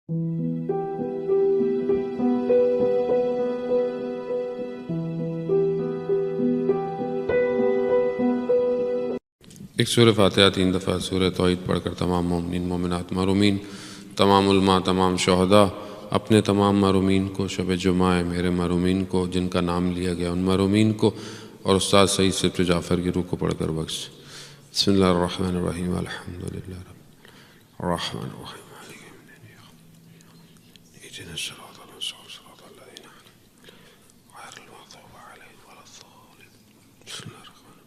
ایک سورہ فاتحہ 3 دفعہ سورہ توحید پڑھ کر تمام مومنین مومنات محرومین، تمام علماء، تمام شہداء، اپنے تمام محرومین کو، شب جمعہ ہے میرے محرومین کو جن کا نام لیا گیا ان محرومین کو، اور استاد سعید صفر جعفر کی روح کو پڑھ کر بخش۔ بسم اللہ الرحمن الرحیم، الحمدللہ رب الرحمن الرحیم مالک یوم الدین، اهدنا الصراط المستقیم صراط الذین انعمت علیہم غیر المغضوب علیہم ولا الضالین۔ بسم اللہ الرحمن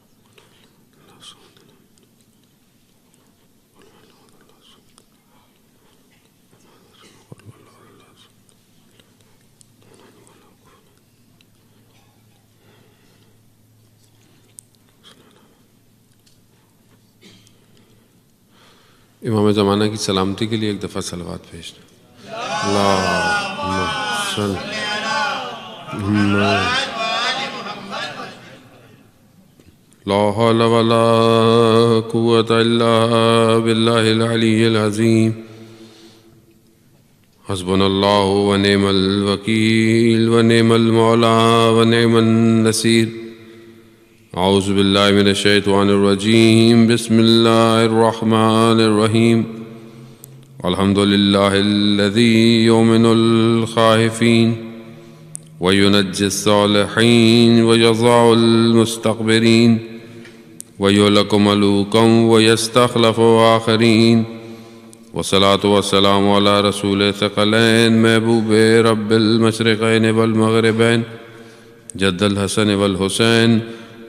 امام زمانہ کی سلامتی کے لیے ایک دفعہ صلوات بھیجنا۔ اللہم صل لا حول ولا قوة الا باللہ العلی العظیم، حسبنا اللہ ونعم الوکیل ونعم المولا ونعم النصیر۔ اعوذ باللہ من الشیطان الرجیم، بسم اللہ الرحمن الرحیم، الحمد للہ الذی یؤمن الخائفین وینجی الصالحین ویضع المستکبرین ویہلک ملوکا ویستخلف آخرین، والصلاة والسلام علی رسول ثقلین محبوب رب المشرقین والمغربین جد الحسن والحسین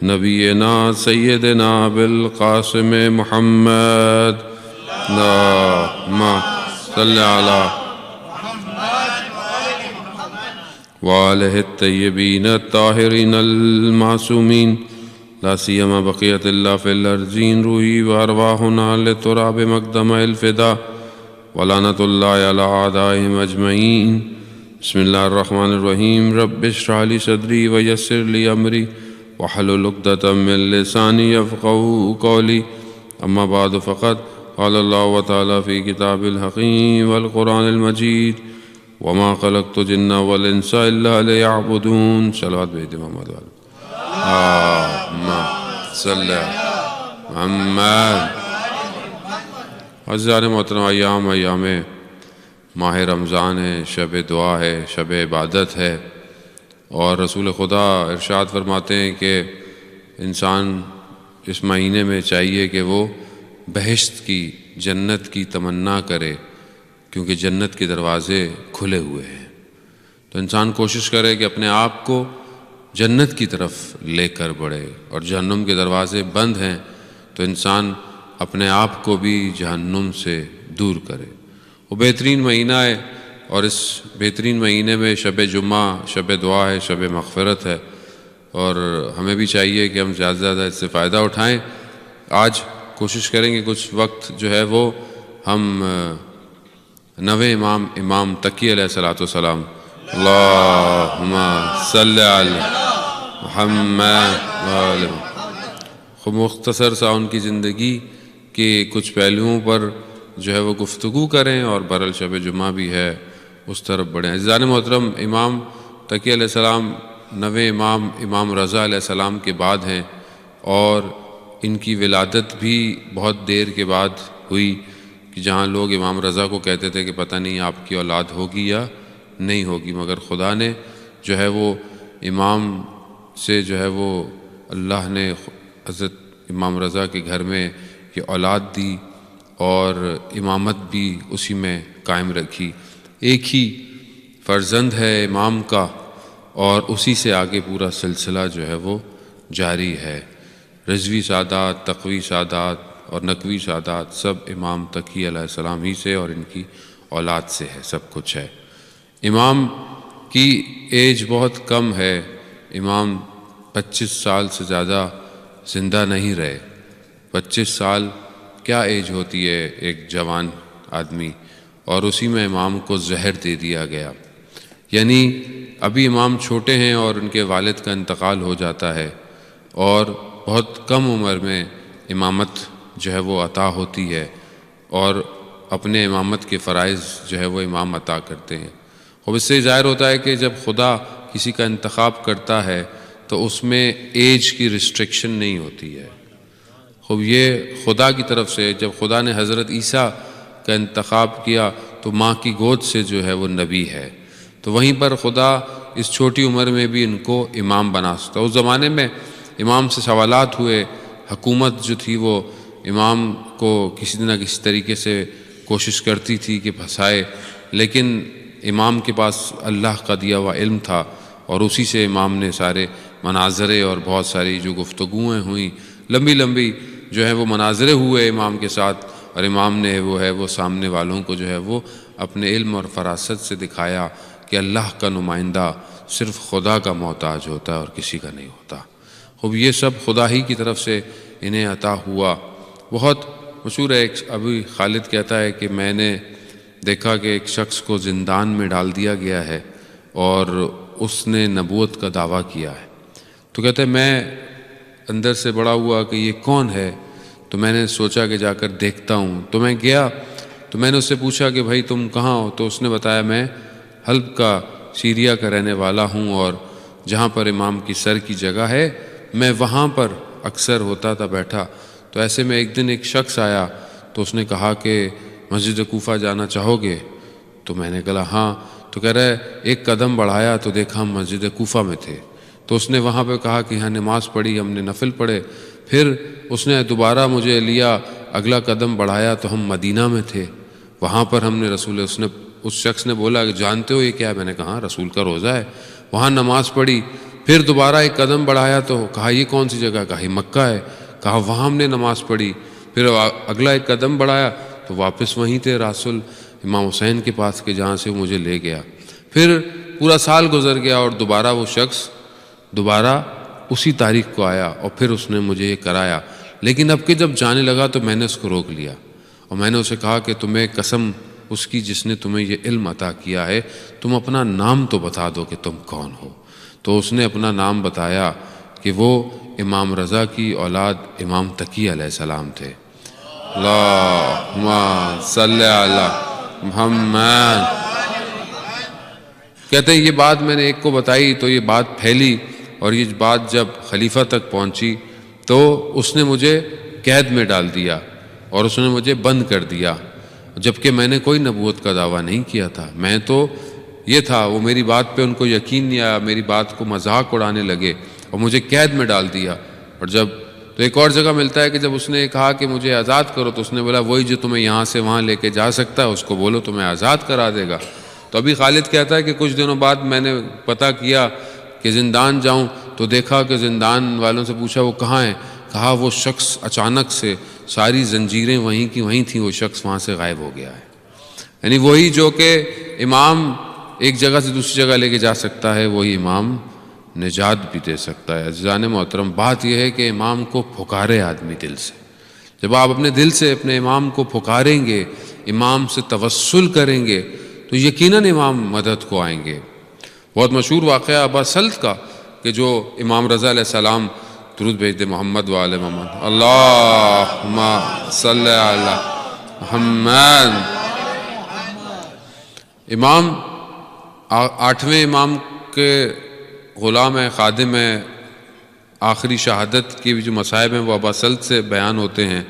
نبینا سیدنا بالقاسم محمد، اللہم صل علی وآلہ الطیبین الطاہرین المعصومین، لا سیما بقیت اللہ فی الارضین، روحی وارواحنا لتراب مقدم الفدا، ولعنت اللہ علی اعدائہم اجمعین۔ بسم اللہ الرحمن الرحیم، رب اشرح لی صدری ویسر لی امری واحلل عقدۃ من لسانی یفقہوا قولی، اما بعد فقد قال اللہ تعالی فی کتاب الحکیم والقرآن المجید، وما خلقت الجن والانس الا لیعبدون۔ صلوات بھیج دیں محمد والے، اللہم صلی علی محمد۔ عزیزان محترم، ایام ماہ رمضان ہے، شب دعا ہے، شب عبادت ہے، اور رسول خدا ارشاد فرماتے ہیں کہ انسان اس مہینے میں چاہیے کہ وہ بہشت کی، جنت کی تمنا کرے، کیونکہ جنت کے دروازے کھلے ہوئے ہیں۔ تو انسان کوشش کرے کہ اپنے آپ کو جنت کی طرف لے کر بڑھے، اور جہنم کے دروازے بند ہیں تو انسان اپنے آپ کو بھی جہنم سے دور کرے۔ وہ بہترین مہینہ ہے، اور اس بہترین مہینے میں شب جمعہ، شب دعا ہے، شب مغفرت ہے، اور ہمیں بھی چاہیے کہ ہم زیادہ سے زیادہ اس سے فائدہ اٹھائیں۔ آج کوشش کریں کہ کچھ وقت جو ہے وہ ہم نویں امام تقی علیہ السلام، اللہم صلی علی محمد، خوب مختصر سا ان کی زندگی کے کچھ پہلوؤں پر جو ہے وہ گفتگو کریں، اور برل شب جمعہ بھی ہے اس طرف بڑھیں۔ عزیزان محترم، امام تقی علیہ السلام نویں امام رضا علیہ السلام کے بعد ہیں، اور ان کی ولادت بھی بہت دیر کے بعد ہوئی، کہ جہاں لوگ امام رضا کو کہتے تھے کہ پتہ نہیں آپ کی اولاد ہوگی یا نہیں ہوگی، مگر خدا نے جو ہے وہ امام سے جو ہے وہ اللہ نے حضرت امام رضا کے گھر میں یہ اولاد دی، اور امامت بھی اسی میں قائم رکھی۔ ایک ہی فرزند ہے امام کا، اور اسی سے آگے پورا سلسلہ جو ہے وہ جاری ہے۔ رضوی سادات، تقوی سادات اور نقوی سادات سب امام تقی علیہ السلام ہی سے اور ان کی اولاد سے ہے، سب کچھ ہے۔ امام کی ایج بہت کم ہے، امام 25 سال سے زیادہ زندہ نہیں رہے۔ 25 سال کیا ایج ہوتی ہے ایک جوان آدمی، اور اسی میں امام کو زہر دے دیا گیا۔ یعنی ابھی امام چھوٹے ہیں اور ان کے والد کا انتقال ہو جاتا ہے، اور بہت کم عمر میں امامت جو ہے وہ عطا ہوتی ہے، اور اپنے امامت کے فرائض جو ہے وہ امام عطا کرتے ہیں۔ اب اس سے ظاہر ہوتا ہے کہ جب خدا کسی کا انتخاب کرتا ہے تو اس میں ایج کی ریسٹرکشن نہیں ہوتی ہے۔ خوب یہ خدا کی طرف سے، جب خدا نے حضرت عیسیٰ کا انتخاب کیا تو ماں کی گود سے جو ہے وہ نبی ہے، تو وہیں پر خدا اس چھوٹی عمر میں بھی ان کو امام بنا سکتا۔ اس زمانے میں امام سے سوالات ہوئے، حکومت جو تھی وہ امام کو کسی نہ کسی طریقے سے کوشش کرتی تھی کہ پھنسائے، لیکن امام کے پاس اللہ کا دیا ہوا علم تھا، اور اسی سے امام نے سارے مناظرے اور بہت ساری جو گفتگویں ہوئیں، لمبی لمبی جو ہے وہ مناظرے ہوئے امام کے ساتھ، اور امام نے وہ سامنے والوں کو جو ہے وہ اپنے علم اور فراست سے دکھایا کہ اللہ کا نمائندہ صرف خدا کا محتاج ہوتا ہے اور کسی کا نہیں ہوتا۔ خوب یہ سب خدا ہی کی طرف سے انہیں عطا ہوا۔ بہت مشہور ہے، ابھی خالد کہتا ہے کہ میں نے دیکھا کہ ایک شخص کو زندان میں ڈال دیا گیا ہے اور اس نے نبوت کا دعویٰ کیا ہے، تو کہتے ہیں میں اندر سے بڑا ہوا کہ یہ کون ہے، تو میں نے سوچا کہ جا کر دیکھتا ہوں، تو میں گیا، تو میں نے اس سے پوچھا کہ بھائی تم کہاں ہو، تو اس نے بتایا میں حلب کا، سیریا کا رہنے والا ہوں، اور جہاں پر امام کی سر کی جگہ ہے میں وہاں پر اکثر ہوتا تھا بیٹھا۔ تو ایسے میں ایک دن ایک شخص آیا تو اس نے کہا کہ مسجد کوفہ جانا چاہو گے؟ تو میں نے کہا ہاں۔ تو کہہ رہا ہے ایک قدم بڑھایا تو دیکھا ہم مسجد کوفہ میں تھے، تو اس نے وہاں پہ کہا کہ یہاں نماز پڑھی، ہم نے نفل پڑھے، پھر اس نے دوبارہ مجھے لیا، اگلا قدم بڑھایا تو ہم مدینہ میں تھے، وہاں پر ہم نے اس شخص نے بولا کہ جانتے ہو یہ کیا ہے؟ میں نے کہا ہاں رسول کا روزہ ہے، وہاں نماز پڑھی، پھر دوبارہ ایک قدم بڑھایا تو کہا یہ کون سی جگہ؟ کہا یہ مکہ ہے، کہا وہاں ہم نے نماز پڑھی، پھر اگلا ایک قدم بڑھایا تو واپس وہیں تھے رسول امام حسین کے پاس کے جہاں سے مجھے لے گیا۔ پھر پورا سال گزر گیا اور دوبارہ وہ شخص دوبارہ اسی تاریخ کو آیا اور پھر اس نے مجھے یہ کرایا، لیکن اب کہ جب جانے لگا تو میں نے اس کو روک لیا اور میں نے اسے کہا کہ تمہیں قسم اس کی جس نے تمہیں یہ علم عطا کیا ہے، تم اپنا نام تو بتا دو کہ تم کون ہو۔ تو اس نے اپنا نام بتایا کہ وہ امام رضا کی اولاد امام تقی علیہ السلام تھے۔ اللہم صلی علی محمد۔ کہتے ہیں یہ بات میں نے ایک کو بتائی تو یہ بات پھیلی، اور یہ بات جب خلیفہ تک پہنچی تو اس نے مجھے قید میں ڈال دیا اور اس نے مجھے بند کر دیا، جبکہ میں نے کوئی نبوت کا دعویٰ نہیں کیا تھا۔ میں تو یہ تھا، وہ میری بات پہ ان کو یقین نہیں آیا، میری بات کو مذاق اڑانے لگے اور مجھے قید میں ڈال دیا۔ اور جب تو ایک اور جگہ ملتا ہے کہ جب اس نے کہا کہ مجھے آزاد کرو تو اس نے بولا وہی جو تمہیں یہاں سے وہاں لے کے جا سکتا ہے اس کو بولو تمہیں آزاد کرا دے گا۔ تو ابھی خالد کہتا ہے کہ کچھ دنوں بعد میں نے پتہ کیا کہ زندان جاؤں تو دیکھا کہ زندان والوں سے پوچھا وہ کہاں ہیں؟ کہا وہ شخص اچانک سے ساری زنجیریں وہیں کی وہیں تھیں، وہ شخص وہاں سے غائب ہو گیا ہے۔ یعنی وہی جو کہ امام ایک جگہ سے دوسری جگہ لے کے جا سکتا ہے، وہی امام نجات بھی دے سکتا ہے۔ عزیزان محترم، بات یہ ہے کہ امام کو پکارے آدمی دل سے۔ جب آپ اپنے دل سے اپنے امام کو پکاریں گے، امام سے توسل کریں گے تو یقیناً امام مدد کو آئیں گے۔ بہت مشہور واقعہ ابا سلط کا کہ جو امام رضا علیہ السلام درود بھیج دے محمد وآل محمد، اللہم صلی علی محمد۔ امام 8ویں امام کے غلام ہے، خادم ہے، آخری شہادت کی جو مصائب ہیں وہ ابا سلط سے بیان ہوتے ہیں۔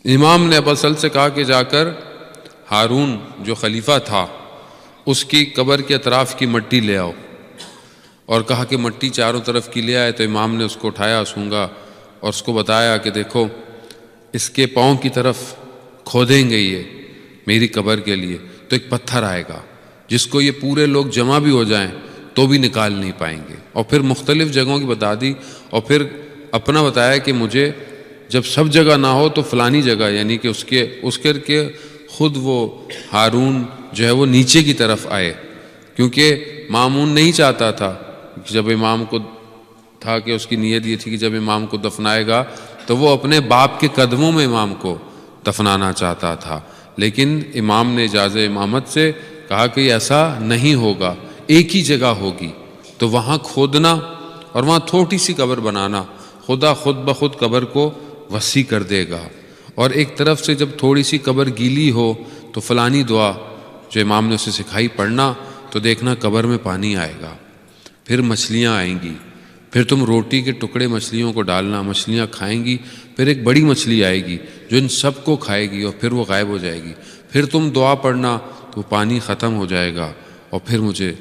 امام نے ابا سلط سے کہا کہ جا کر ہارون جو خلیفہ تھا اس کی قبر کے اطراف کی مٹی لے آؤ، اور کہا کہ مٹی چاروں طرف کی لے آئے۔ تو امام نے اس کو اٹھایا سونگا اور اس کو بتایا کہ دیکھو اس کے پاؤں کی طرف کھودیں گے یہ میری قبر کے لیے تو ایک پتھر آئے گا جس کو یہ پورے لوگ جمع بھی ہو جائیں تو بھی نکال نہیں پائیں گے۔ اور پھر مختلف جگہوں کی بتا دی، اور پھر اپنا بتایا کہ مجھے جب سب جگہ نہ ہو تو فلانی جگہ، یعنی کہ اس کر کے خود وہ ہارون جو ہے وہ نیچے کی طرف آئے، کیونکہ مامون نہیں چاہتا تھا جب امام کو تھا کہ اس کی نیت یہ تھی کہ جب امام کو دفنائے گا تو وہ اپنے باپ کے قدموں میں امام کو دفنانا چاہتا تھا، لیکن امام نے اجازت امامت سے کہا کہ ایسا نہیں ہوگا، ایک ہی جگہ ہوگی، تو وہاں کھودنا اور وہاں تھوڑی سی قبر بنانا، خدا خود بخود قبر کو وسیع کر دے گا۔ اور ایک طرف سے جب تھوڑی سی قبر گیلی ہو تو فلانی دعا جو امام نے اسے سکھائی پڑھنا، تو دیکھنا قبر میں پانی آئے گا، پھر مچھلیاں آئیں گی، پھر تم روٹی کے ٹکڑے مچھلیوں کو ڈالنا، مچھلیاں کھائیں گی، پھر ایک بڑی مچھلی آئے گی جو ان سب کو کھائے گی اور پھر وہ غائب ہو جائے گی، پھر تم دعا پڑھنا تو پانی ختم ہو جائے گا اور پھر مجھے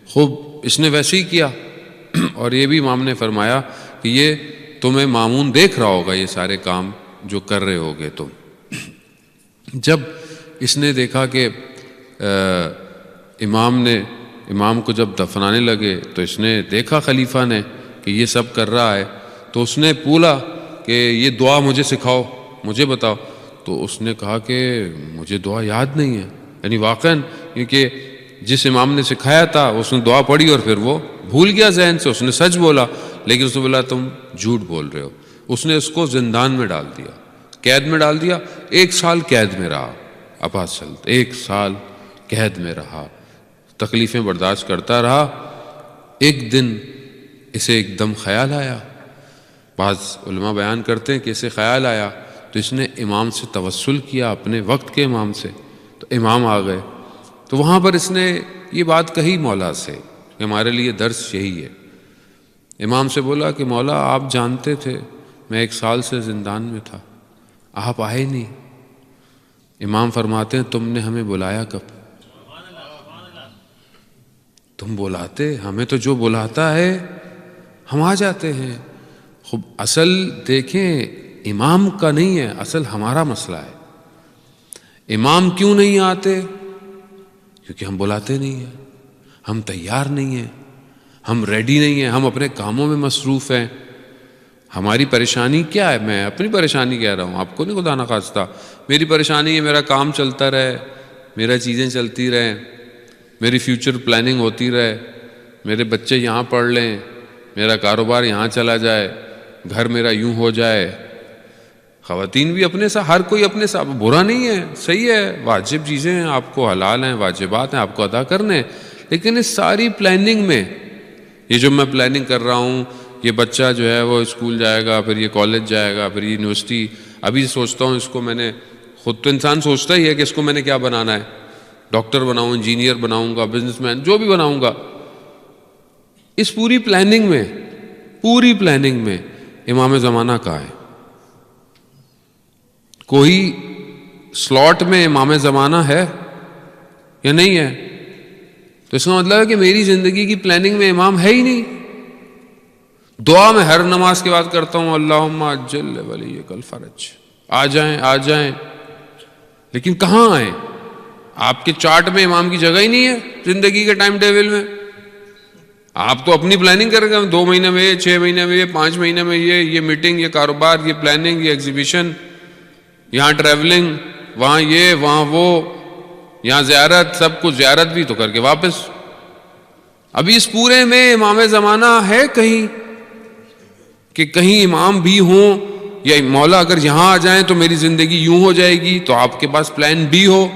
خوب۔ اس نے ویسے ہی کیا، اور یہ بھی امام نے فرمایا کہ یہ تمہیں مامون دیکھ رہا ہوگا یہ سارے کام جو کر رہے ہوگے تم۔ جب اس نے دیکھا کہ امام کو جب دفنانے لگے تو اس نے دیکھا خلیفہ نے کہ یہ سب کر رہا ہے، تو اس نے پوچھا کہ یہ دعا مجھے سکھاؤ، مجھے بتاؤ۔ تو اس نے کہا کہ مجھے دعا یاد نہیں ہے، یعنی واقعاً کیونکہ جس امام نے سکھایا تھا اس نے دعا پڑھی اور پھر وہ بھول گیا ذہن سے، اس نے سچ بولا، لیکن اس نے بولا تم جھوٹ بول رہے ہو۔ اس نے اس کو زندان میں ڈال دیا، قید میں ڈال دیا، 1 سال قید میں رہا، عباس سلط 1 سال قید میں رہا، تکلیفیں برداشت کرتا رہا۔ ایک دن اسے ایک دم خیال آیا، بعض علماء بیان کرتے ہیں کہ اسے خیال آیا تو اس نے امام سے توسل کیا، اپنے وقت کے امام سے، تو امام آ گئے۔ تو وہاں پر اس نے یہ بات کہی مولا سے کہ ہمارے لیے درس یہی ہے۔ امام سے بولا کہ مولا آپ جانتے تھے میں 1 سال سے زندان میں تھا، آپ آئے نہیں۔ امام فرماتے ہیں تم نے ہمیں بلایا کب؟ تم بلاتے، ہمیں تو جو بلاتا ہے ہم آ جاتے ہیں۔ خوب اصل دیکھیں امام کا نہیں ہے، اصل ہمارا مسئلہ ہے۔ امام کیوں نہیں آتے؟ کیونکہ ہم بلاتے نہیں ہیں، ہم تیار نہیں ہیں، ہم ریڈی نہیں ہیں، ہم اپنے کاموں میں مصروف ہیں۔ ہماری پریشانی کیا ہے؟ میں اپنی پریشانی کہہ رہا ہوں، آپ کو نہیں، خدا نخواستہ۔ میری پریشانی ہے میرا کام چلتا رہے، میرا چیزیں چلتی رہیں، میری فیوچر پلاننگ ہوتی رہے، میرے بچے یہاں پڑھ لیں، میرا کاروبار یہاں چلا جائے، گھر میرا یوں ہو جائے۔ خواتین بھی اپنے ساتھ، ہر کوئی اپنے ساتھ، برا نہیں ہے، صحیح ہے، واجب چیزیں ہیں، آپ کو حلال ہیں، واجبات ہیں، آپ کو ادا کرنے ہیں، لیکن اس ساری پلاننگ میں یہ جو میں پلاننگ کر رہا ہوں، یہ بچہ جو ہے وہ اسکول جائے گا، پھر یہ کالج جائے گا، پھر یہ یونیورسٹی، ابھی سوچتا ہوں اس کو میں نے، خود تو انسان سوچتا ہی ہے کہ اس کو میں نے کیا بنانا ہے، ڈاکٹر بناؤں، انجینئر بناؤں گا، بزنس مین، جو بھی بناؤں گا۔ اس پوری پلاننگ میں امام زمانہ کہاں ہے؟ کوئی سلاٹ میں امام زمانہ ہے یا نہیں ہے؟ تو اس کا مطلب ہے کہ میری زندگی کی پلاننگ میں امام ہے ہی نہیں۔ دعا میں ہر نماز کے بعد کرتا ہوں اللہم عجل ولیک الفرج، آ جائیں، لیکن کہاں آئیں؟ آپ کے چارٹ میں امام کی جگہ ہی نہیں ہے زندگی کے ٹائم ٹیبل میں۔ آپ تو اپنی پلاننگ کر گئے، 2 مہینے میں یہ، 6 مہینے میں یہ، 5 مہینے میں یہ میٹنگ، یہ کاروبار، یہ پلاننگ، یہ ایگزیبیشن، یہاں ٹریولنگ، وہاں یہ، وہاں وہ، یہاں زیارت، سب کچھ زیارت بھی تو کر کے واپس۔ ابھی اس پورے میں امام زمانہ ہے کہیں کہ کہیں امام بھی ہوں، یا مولا اگر یہاں آ جائیں تو میری زندگی یوں ہو جائے گی، تو آپ کے پاس پلان بھی ہو،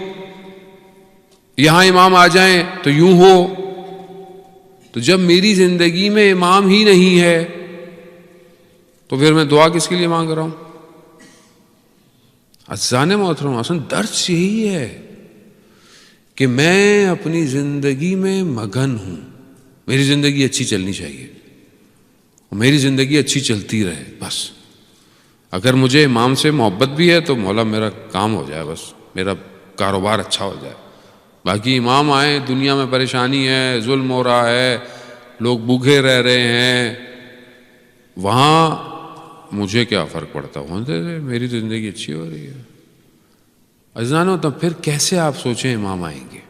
یہاں امام آ جائیں تو یوں ہو۔ تو جب میری زندگی میں امام ہی نہیں ہے تو پھر میں دعا کس کے لیے مانگ رہا ہوں؟ عزیزان محترم، اصل درس یہی ہے کہ میں اپنی زندگی میں مگن ہوں، میری زندگی اچھی چلنی چاہیے، میری زندگی اچھی چلتی رہے بس۔ اگر مجھے امام سے محبت بھی ہے تو مولا میرا کام ہو جائے، بس میرا کاروبار اچھا ہو جائے۔ باقی امام آئیں، دنیا میں پریشانی ہے، ظلم ہو رہا ہے، لوگ بھوکے رہ رہے ہیں، وہاں مجھے کیا فرق پڑتا؟ وہاں سے میری زندگی اچھی ہو رہی ہے۔ عزیزانو، تب پھر کیسے آپ سوچیں امام آئیں گے؟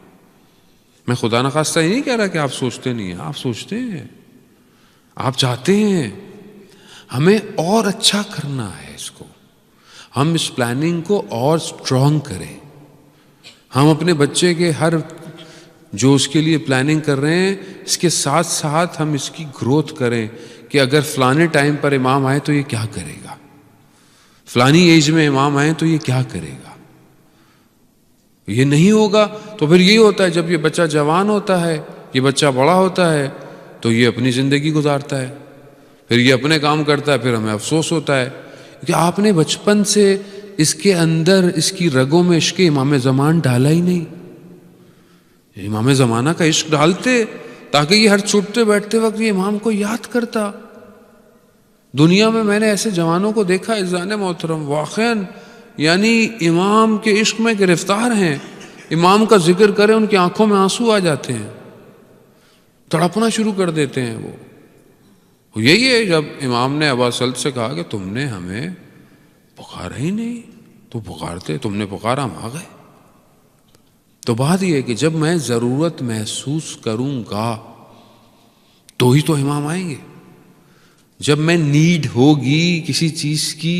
میں خدا نخواستہ یہ نہیں کہہ رہا کہ آپ سوچتے نہیں ہیں، آپ سوچتے ہیں، آپ چاہتے ہیں، ہمیں اور اچھا کرنا ہے اس کو، ہم اس پلاننگ کو اور سٹرونگ کریں، ہم اپنے بچے کے ہر جو اس کے لیے پلاننگ کر رہے ہیں اس کے ساتھ ساتھ ہم اس کی گروتھ کریں کہ اگر فلانے ٹائم پر امام آئے تو یہ کیا کرے گا، فلانی ایج میں امام آئے تو یہ کیا کرے گا۔ یہ نہیں ہوگا تو پھر یہی ہوتا ہے، جب یہ بچہ جوان ہوتا ہے، یہ بچہ بڑا ہوتا ہے تو یہ اپنی زندگی گزارتا ہے، پھر یہ اپنے کام کرتا ہے، پھر ہمیں افسوس ہوتا ہے کہ آپ نے بچپن سے اس کے اندر اس کی رگوں میں عشق امام زمان ڈالا ہی نہیں. امام زمانہ کا عشق ڈالتے تاکہ یہ ہر چھوٹتے بیٹھتے وقت یہ امام کو یاد کرتا. دنیا میں نے ایسے جوانوں کو دیکھا عزیزان محترم واقعاً یعنی امام کے عشق میں گرفتار ہیں. امام کا ذکر کریں ان کی آنکھوں میں آنسو آ جاتے ہیں, تڑپنا شروع کر دیتے ہیں. وہ یہی ہے جب امام نے ابا سلط سے کہا کہ تم نے ہمیں پکارا ہی نہیں, تو پکارتے, تم نے پکارا ہم آ گئے. تو بات یہ ہے کہ جب میں ضرورت محسوس کروں گا تو ہی تو امام آئیں گے. جب میں نیڈ ہوگی کسی چیز کی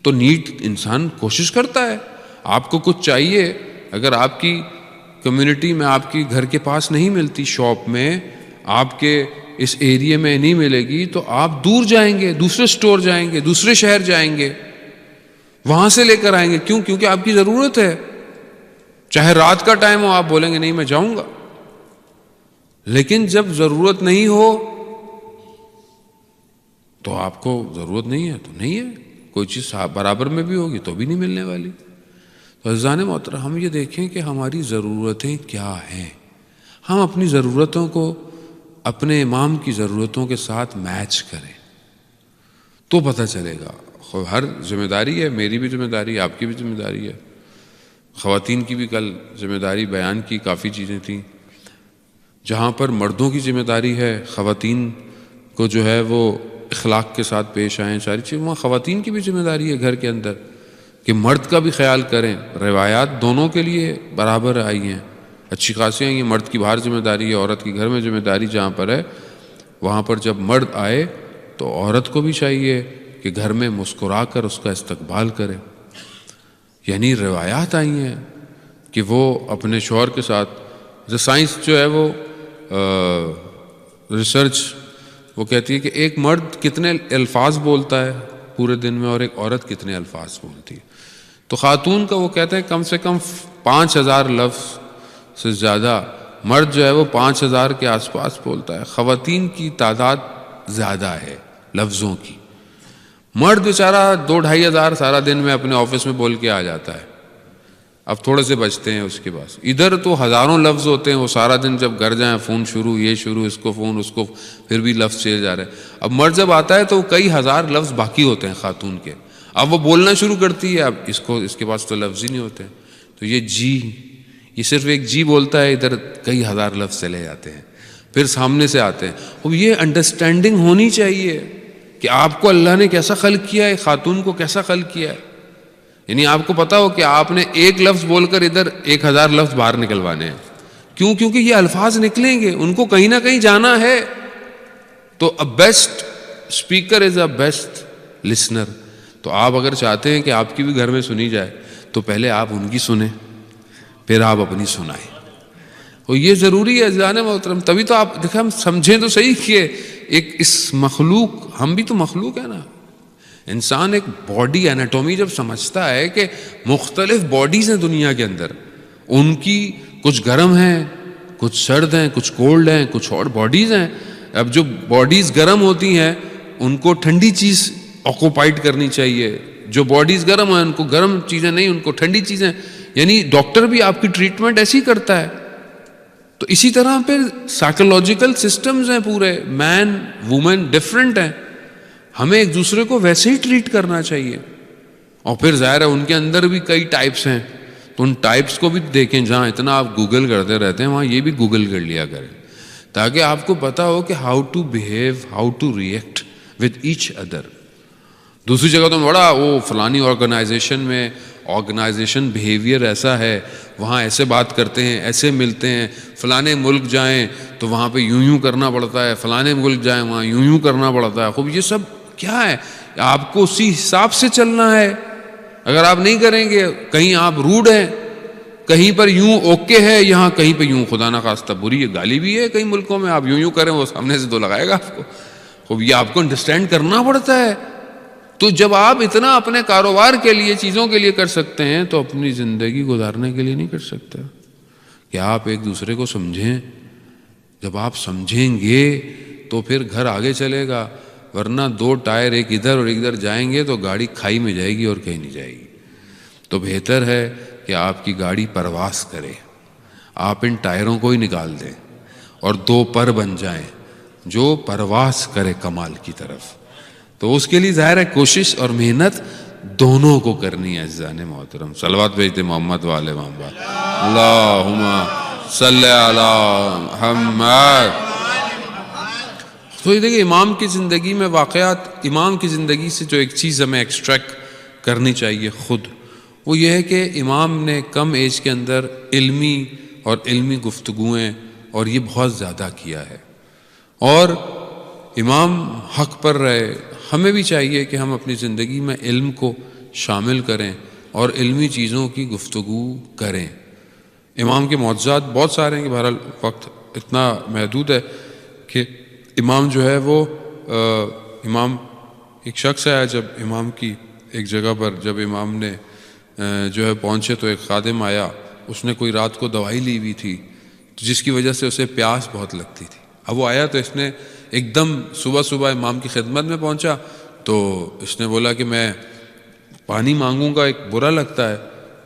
تو نیڈ انسان کوشش کرتا ہے. آپ کو کچھ چاہیے, اگر آپ کی کمیونٹی میں آپ کی گھر کے پاس نہیں ملتی, شاپ میں آپ کے اس ایریے میں نہیں ملے گی, تو آپ دور جائیں گے, دوسرے سٹور جائیں گے, دوسرے شہر جائیں گے, وہاں سے لے کر آئیں گے. کیوں؟ کیونکہ آپ کی ضرورت ہے. چاہے رات کا ٹائم ہو, آپ بولیں گے نہیں میں جاؤں گا. لیکن جب ضرورت نہیں ہو تو آپ کو ضرورت نہیں ہے تو نہیں ہے. کوئی چیز برابر میں بھی ہوگی تو بھی نہیں ملنے والی. تو عزیزان محترم ہم یہ دیکھیں کہ ہماری ضرورتیں کیا ہیں. ہم اپنی ضرورتوں کو اپنے امام کی ضرورتوں کے ساتھ میچ کریں تو پتہ چلے گا. ہر ذمہ داری ہے, میری بھی ذمہ داری ہے, آپ کی بھی ذمہ داری ہے, خواتین کی بھی کل ذمہ داری بیان کی, کافی چیزیں تھیں. جہاں پر مردوں کی ذمہ داری ہے خواتین کو جو ہے وہ اخلاق کے ساتھ پیش آئیں, ساری چیزیں, وہاں خواتین کی بھی ذمہ داری ہے گھر کے اندر کہ مرد کا بھی خیال کریں. روایات دونوں کے لیے برابر آئی ہیں, اچھی خاصی ہیں. یہ مرد کی باہر ذمہ داری ہے, عورت کی گھر میں ذمہ داری جہاں پر ہے, وہاں پر جب مرد آئے تو عورت کو بھی چاہیے کہ گھر میں مسکرا کر اس کا استقبال کرے. یعنی روایات آئی ہیں کہ وہ اپنے شوہر کے ساتھ, سائنس جو ہے وہ ریسرچ وہ کہتی ہے کہ ایک مرد کتنے الفاظ بولتا ہے پورے دن میں اور ایک عورت کتنے الفاظ بولتی ہے. تو خاتون کا وہ کہتے ہیں کم سے کم 5000 لفظ سے زیادہ, مرد جو ہے وہ 5000 کے آس پاس بولتا ہے. خواتین کی تعداد زیادہ ہے لفظوں کی. مرد بیچارہ 2-2.5 ہزار سارا دن میں اپنے آفس میں بول کے آ جاتا ہے, اب تھوڑے سے بچتے ہیں اس کے پاس. ادھر تو ہزاروں لفظ ہوتے ہیں, وہ سارا دن جب گھر جائیں فون شروع, یہ شروع, اس کو فون, اس کو, پھر بھی لفظ چلے جا رہے ہیں. اب مرد جب آتا ہے تو کئی ہزار لفظ باقی ہوتے ہیں خاتون کے. اب وہ بولنا شروع کرتی ہے, اب اس کے پاس تو لفظ ہی نہیں ہوتے. تو یہ صرف ایک جی بولتا ہے, ادھر کئی ہزار لفظ چلے جاتے ہیں, پھر سامنے سے آتے ہیں. اب یہ انڈرسٹینڈنگ ہونی چاہیے کہ آپ کو اللہ نے کیسا خلق کیا ہے, خاتون کو کیسا خلق کیا ہے. یعنی آپ کو پتا ہو کہ آپ نے ایک لفظ بول کر ادھر 1000 لفظ باہر نکلوانے ہیں. کیوں؟ کیونکہ یہ الفاظ نکلیں گے, ان کو کہیں نہ کہیں جانا ہے. تو a best speaker is a best listener. تو آپ اگر چاہتے ہیں کہ آپ کی بھی گھر میں سنی جائے تو پہلے آپ ان کی سنیں, پھر آپ اپنی سنائیں. اور یہ ضروری ہے عزیزان محترم. تبھی تو آپ دیکھیں, ہم سمجھیں تو صحیح کہ ایک اس مخلوق, ہم بھی تو مخلوق ہے نا. انسان ایک باڈی انیٹومی جب سمجھتا ہے کہ مختلف باڈیز ہیں دنیا کے اندر, ان کی کچھ گرم ہیں, کچھ سرد ہیں, کچھ کولڈ ہیں, کچھ اور باڈیز ہیں. اب جو باڈیز گرم ہوتی ہیں ان کو ٹھنڈی چیز آکوپائڈ کرنی چاہیے, جو باڈیز گرم ہیں ان کو گرم چیزیں نہیں, ان کو ٹھنڈی چیزیں. یعنی ڈاکٹر بھی آپ کی ٹریٹمنٹ ایسی کرتا ہے. تو اسی طرح پھر سائیکولوجیکل سسٹمز ہیں پورے, مین وومن ڈفرینٹ ہیں, ہمیں ایک دوسرے کو ویسے ہی ٹریٹ کرنا چاہیے. اور پھر ظاہر ہے ان کے اندر بھی کئی ٹائپس ہیں, تو ان ٹائپس کو بھی دیکھیں. جہاں اتنا آپ گوگل کرتے رہتے ہیں وہاں یہ بھی گوگل کر لیا کریں, تاکہ آپ کو پتا ہو کہ how to behave, how to react with each other. دوسری جگہ تو بڑا وہ فلانی آرگنائزیشن بیہیویئر ایسا ہے, وہاں ایسے بات کرتے ہیں, ایسے ملتے ہیں, فلانے ملک جائیں تو وہاں پہ یوں کرنا پڑتا ہے, فلانے ملک جائیں وہاں یوں کرنا پڑتا ہے. خوب یہ سب کیا ہے؟ آپ کو اسی حساب سے چلنا ہے. اگر آپ نہیں کریں گے, کہیں آپ روڈ ہیں, کہیں پر یوں اوکے ہے, یہاں کہیں پہ یوں خدا نہ خواستہ بری ہے, گالی بھی ہے کئی ملکوں میں, آپ یوں کریں وہ سامنے سے 2 لگائے گا آپ کو. خوب یہ آپ کو انڈرسٹینڈ کرنا پڑتا ہے. تو جب آپ اتنا اپنے کاروبار کے لیے, چیزوں کے لیے کر سکتے ہیں تو اپنی زندگی گزارنے کے لیے نہیں کر سکتے. کہ آپ ایک دوسرے کو سمجھیں. جب آپ سمجھیں گے تو پھر گھر آگے چلے گا, ورنہ 2 ٹائر ایک ادھر اور ایک ادھر جائیں گے تو گاڑی کھائی میں جائے گی اور کہیں نہیں جائے گی. تو بہتر ہے کہ آپ کی گاڑی پرواز کرے، آپ ان ٹائروں کو ہی نکال دیں اور 2 پر بن جائیں جو پرواز کرے کمال کی طرف۔ تو اس کے لیے ظاہر ہے کوشش اور محنت دونوں کو کرنی ہے عزیزان محترم۔ صلوات بھیجتے محمد والے محمد، اللہم صلی علی محمد۔ تو یہ دیکھیں امام کی زندگی میں واقعات، امام کی زندگی سے جو ایک چیز ہمیں ایکسٹریکٹ کرنی چاہیے خود، وہ یہ ہے کہ امام نے کم ایج کے اندر علمی گفتگویں اور یہ بہت زیادہ کیا ہے، اور امام حق پر رہے۔ ہمیں بھی چاہیے کہ ہم اپنی زندگی میں علم کو شامل کریں اور علمی چیزوں کی گفتگو کریں۔ امام کے معجزات بہت سارے ہیں کہ بہرحال وقت اتنا محدود ہے کہ امام جو ہے وہ امام ایک شخص آیا جب امام کی ایک جگہ پر، جب امام نے جو ہے پہنچے تو ایک خادم آیا، اس نے کوئی رات کو دوائی لی ہوئی تھی جس کی وجہ سے اسے پیاس بہت لگتی تھی۔ اب وہ آیا تو اس نے ایک دم صبح امام کی خدمت میں پہنچا، تو اس نے بولا کہ میں پانی مانگوں گا، ایک برا لگتا ہے۔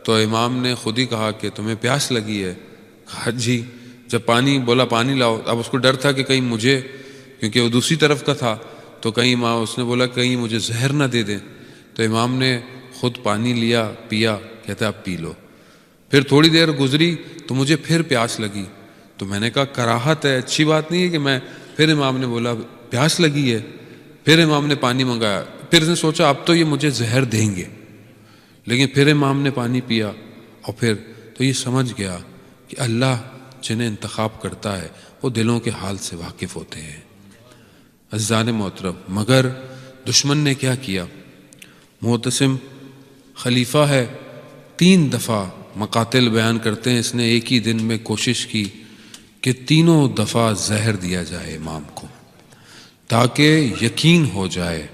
تو امام نے خود ہی کہا کہ تمہیں پیاس لگی ہے؟ کہا جی۔ جب بولا پانی لاؤ، اب اس کو ڈر تھا کہ کہیں مجھے، کیونکہ وہ دوسری طرف کا تھا، تو کہیں اس نے بولا کہیں مجھے زہر نہ دے دیں۔ تو امام نے خود پانی لیا، پیا، کہتا اب پی لو۔ پھر تھوڑی دیر گزری تو مجھے پھر پیاس لگی، تو میں نے کہا کراہت ہے، اچھی بات نہیں ہے کہ میں، پھر امام نے بولا پیاس لگی ہے، پھر امام نے پانی منگایا۔ پھر اس نے سوچا اب تو یہ مجھے زہر دیں گے، لیکن پھر امام نے پانی پیا، اور پھر تو یہ سمجھ گیا کہ اللہ جنہیں انتخاب کرتا ہے وہ دلوں کے حال سے واقف ہوتے ہیں۔ عزیزان محترم، مگر دشمن نے کیا کیا؟ معتصم خلیفہ ہے، 3 دفعہ مقاتل بیان کرتے ہیں، اس نے ایک ہی دن میں کوشش کی کہ 3 دفعہ زہر دیا جائے امام کو، تاکہ یقین ہو جائے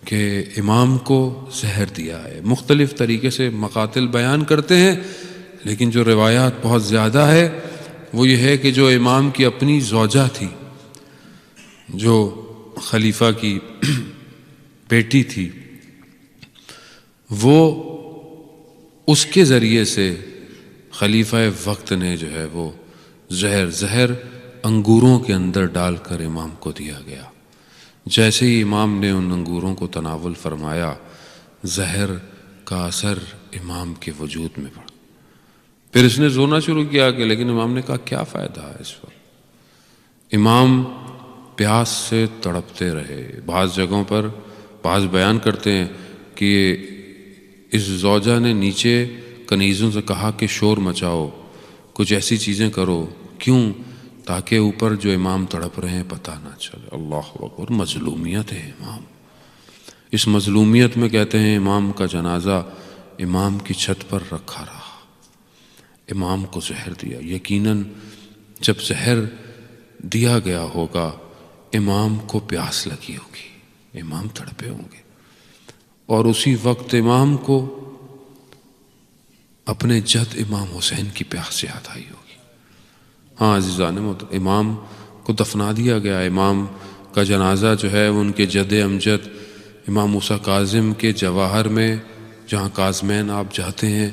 کہ امام کو زہر دیا ہے۔ مختلف طریقے سے مقاتل بیان کرتے ہیں، لیکن جو روایات بہت زیادہ ہے وہ یہ ہے کہ جو امام کی اپنی زوجہ تھی، جو خلیفہ کی بیٹی تھی، وہ اس کے ذریعے سے خلیفہ وقت نے جو ہے وہ زہر انگوروں کے اندر ڈال کر امام کو دیا گیا۔ جیسے ہی امام نے ان انگوروں کو تناول فرمایا، زہر کا اثر امام کے وجود میں پڑا۔ پھر اس نے رونا شروع کیا کہ لیکن امام نے کہا کیا فائدہ ہے اس وقت؟ امام پیاس سے تڑپتے رہے۔ بعض جگہوں پر بعض بیان کرتے ہیں کہ اس زوجہ نے نیچے کنیزوں سے کہا کہ شور مچاؤ، کچھ ایسی چیزیں کرو، کیوں؟ تاکہ اوپر جو امام تڑپ رہے ہیں پتہ نہ چلے۔ اللہ اکبر، مظلومیت ہے امام۔ اس مظلومیت میں کہتے ہیں امام کا جنازہ امام کی چھت پر رکھا رہا، امام کو زہر دیا۔ یقیناً جب زہر دیا گیا ہوگا امام کو پیاس لگی ہوگی، امام تڑپے ہوں گے، اور اسی وقت امام کو اپنے جد امام حسین کی پیاس یاد آئی ہوگی۔ ہاں عزیزان محترم، امام کو دفنا دیا گیا۔ امام کا جنازہ جو ہے ان کے جد امجد امام موسیٰ کاظم کے جواہر میں، جہاں کاظمین آپ جاتے ہیں،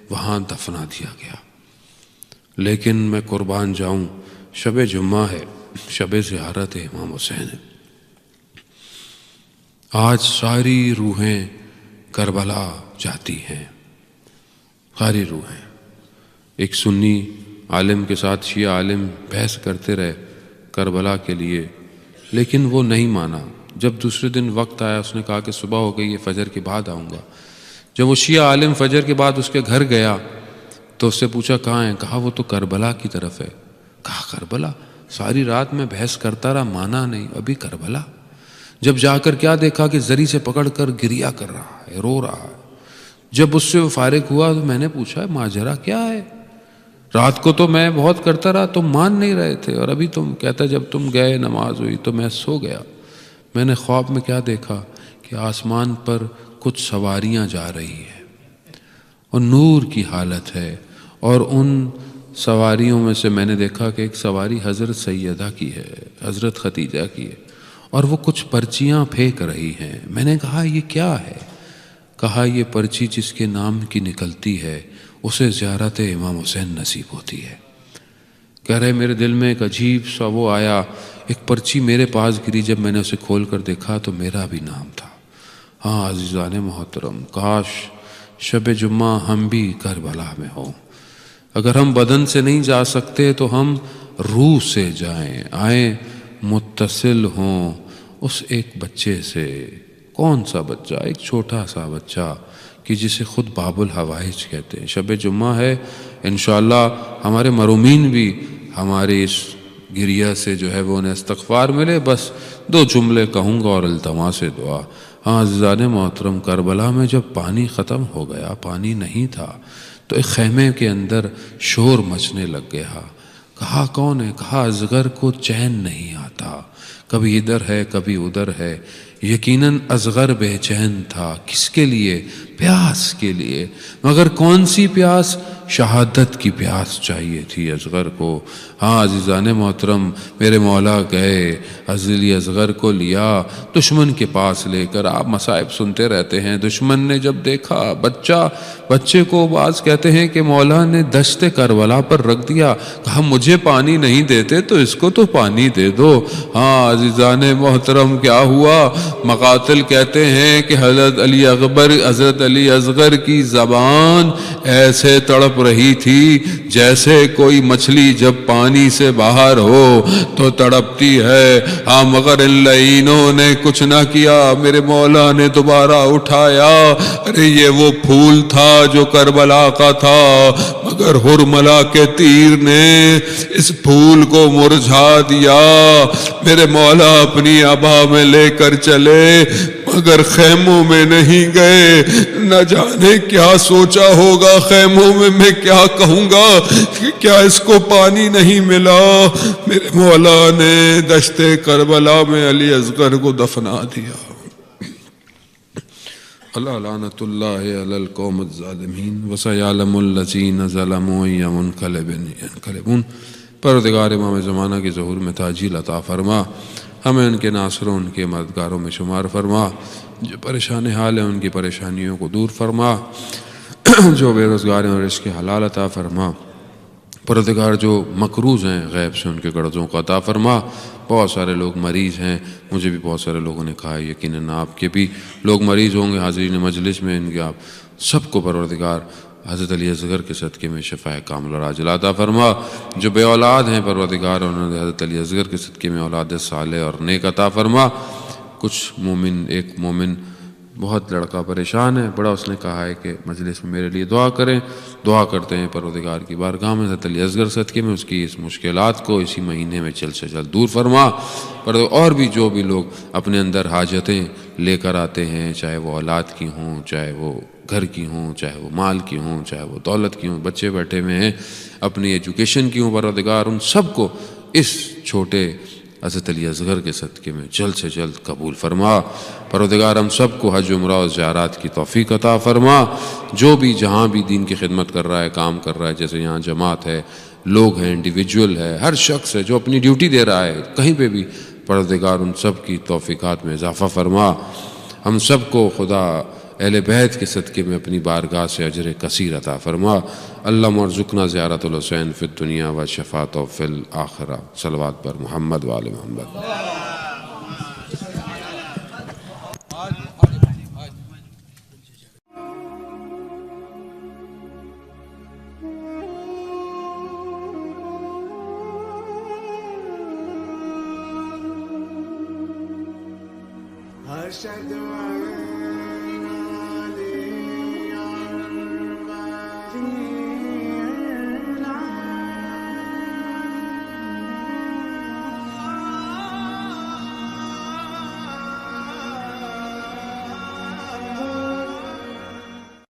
وہاں دفنا دیا گیا۔ لیکن میں قربان جاؤں، شب جمعہ ہے، شب زیارت امام حسین ہے۔ آج ساری روحیں کربلا جاتی ہیں، ساری روحیں۔ ایک سنی عالم کے ساتھ شیعہ عالم بحث کرتے رہے کربلا کے لیے، لیکن وہ نہیں مانا۔ جب دوسرے دن وقت آیا، اس نے کہا کہ صبح ہو گئی ہے، فجر کے بعد آؤں گا۔ جب وہ شیعہ عالم فجر کے بعد اس کے گھر گیا تو اس سے پوچھا کہاں ہے؟ کہا وہ تو کربلا کی طرف ہے۔ کہا کربلا؟ ساری رات میں بحث کرتا رہا، مانا نہیں، ابھی کربلا؟ جب جا کر کیا دیکھا کہ زری سے پکڑ کر گریا کر رہا ہے، رو رہا ہے۔ جب اس سے وہ فارغ ہوا تو میں نے پوچھا ماجرا کیا ہے؟ رات کو تو میں بہت کرتا رہا، تم مان نہیں رہے تھے، اور ابھی تم کہتا جب تم گئے نماز ہوئی تو میں سو گیا۔ میں نے خواب میں کیا دیکھا کہ آسمان پر کچھ سواریاں جا رہی ہیں اور نور کی حالت ہے، اور ان سواریوں میں سے میں نے دیکھا کہ ایک سواری حضرت سیدہ کی ہے، حضرت ختیجہ کی ہے، اور وہ کچھ پرچیاں پھینک رہی ہیں۔ میں نے کہا یہ کیا ہے؟ کہا یہ پرچی جس کے نام کی نکلتی ہے اسے زیارت امام حسین نصیب ہوتی ہے۔ کہہ رہے میرے دل میں ایک عجیب سا وہ آیا، ایک پرچی میرے پاس گری، جب میں نے اسے کھول کر دیکھا تو میرا بھی نام تھا۔ ہاں عزیزان محترم، کاش شب جمعہ ہم بھی کربلا میں ہوں۔ اگر ہم بدن سے نہیں جا سکتے تو ہم روح سے جائیں، آئیں متصل ہوں اس ایک بچے سے۔ کون سا بچہ؟ ایک چھوٹا سا بچہ کہ جسے خود باب الحوائج کہتے ہیں۔ شب جمعہ ہے، انشاءاللہ ہمارے مرومین بھی ہمارے اس گریہ سے جو ہے وہ انہیں استغفار ملے۔ بس 2 جملے کہوں گا اور التماس دعا۔ ہاں عزیزان محترم، کربلا میں جب پانی ختم ہو گیا، پانی نہیں تھا، تو ایک خیمے کے اندر شور مچنے لگ گیا۔ کہا کون ہے؟ کہا اصغر کو چین نہیں آتا، کبھی ادھر ہے کبھی ادھر ہے۔ یقیناً اصغر بے چین تھا، کس کے لیے؟ پیاس کے لیے، مگر کون سی پیاس؟ شہادت کی پیاس چاہیے تھی اصغر کو۔ ہاں عزیزان محترم، میرے مولا گئے، عزلی اصغر کو لیا دشمن کے پاس لے کر۔ آپ مصائب سنتے رہتے ہیں، دشمن نے جب دیکھا بچے کو، بعض کہتے ہیں کہ مولا نے دشت کربلا پر رکھ دیا، کہا مجھے پانی نہیں دیتے تو اس کو تو پانی دے دو۔ ہاں عزیزان محترم، کیا ہوا؟ مقاتل کہتے ہیں کہ حضرت علی اصغر کی زبان ایسے تڑپ رہی تھی جیسے کوئی مچھلی جب پانی سے باہر ہو تو تڑپتی ہے۔ ہاں مگر ان لعینوں نے کچھ نہ کیا، میرے مولا نے دوبارہ اٹھایا۔ ارے یہ وہ پھول تھا جو کربلا کا تھا، مگر ہرملا کے تیر نے اس پھول کو مرجھا دیا۔ میرے مولا اپنی عبا میں لے کر چلے، مگر خیموں میں نہیں گئے۔ نہ جانے کیا سوچا ہوگا خیموں میں کیا کہوں گا کہ کیا اس کو پانی نہیں ملا۔ میرے مولا نے دشت کربلا میں علی اصغر کو دفنا دیا۔ اللہ لعنت اللہ علی القوم الظالمین وسیعلم الذین ظلموا ای منقلبون۔ پروردگار امام زمانہ کی ظہور میں تاجیل عطا فرما، ہمیں ان کے ناصروں ان کے مددگاروں میں شمار فرما، جو پریشان حال ہیں ان کی پریشانیوں کو دور فرما، جو بے روزگار ہیں اور رزق حلال عطا فرما۔ پروردگار جو مقروض ہیں غیب سے ان کے قرضوں کو عطا فرما۔ بہت سارے لوگ مریض ہیں، مجھے بھی بہت سارے لوگوں نے کہا ہے، یقیناً آپ کے بھی لوگ مریض ہوں گے، حاضرین مجلس میں ان کے آپ سب کو پروردگار حضرت علی اصغر کے صدقے میں شفاء کاملہ اور عاجلہ عطا فرما۔ جو بے اولاد ہیں پروردگار انہوں نے حضرت علی اصغر کے صدقے میں اولاد صالح اور نیک عطا فرما۔ ایک مومن بہت لڑکا پریشان ہے، بڑا اس نے کہا ہے کہ مجلس میں میرے لیے دعا کریں۔ دعا کرتے ہیں پروردگار کی بارگاہ میں حضرت علی اصغر صدقے میں اس کی اس مشکلات کو اسی مہینے میں جلد سے جلد دور فرما۔ اور بھی جو بھی لوگ اپنے اندر حاجتیں لے کر آتے ہیں، چاہے وہ اولاد کی ہوں، چاہے وہ گھر کی ہوں، چاہے وہ مال کی ہوں، چاہے وہ دولت کی ہوں، بچے بیٹھے ہوئے ہیں اپنی ایجوکیشن کی ہوں، پروردگار ان سب کو اس چھوٹے حضرت علی اصغر کے صدقے میں جلد سے جلد قبول فرما۔ پروردگار ہم سب کو حج عمرہ اور زیارات کی توفیق عطا فرما۔ جو بھی جہاں بھی دین کی خدمت کر رہا ہے، کام کر رہا ہے، جیسے یہاں جماعت ہے، لوگ ہیں، انڈیویجول ہے، ہر شخص ہے جو اپنی ڈیوٹی دے رہا ہے کہیں پہ بھی، پروردگار ان سب کی توفیقات میں اضافہ فرما۔ ہم سب کو خدا اہل بیت کے صدقے میں اپنی بارگاہ سے اجر کثیر عطا فرما۔ اللہم ارزقنا زیارت الحسین فی الدنیا و شفاعت فی الآخرہ۔ صلوات پر محمد و آل محمد۔ أشهد أن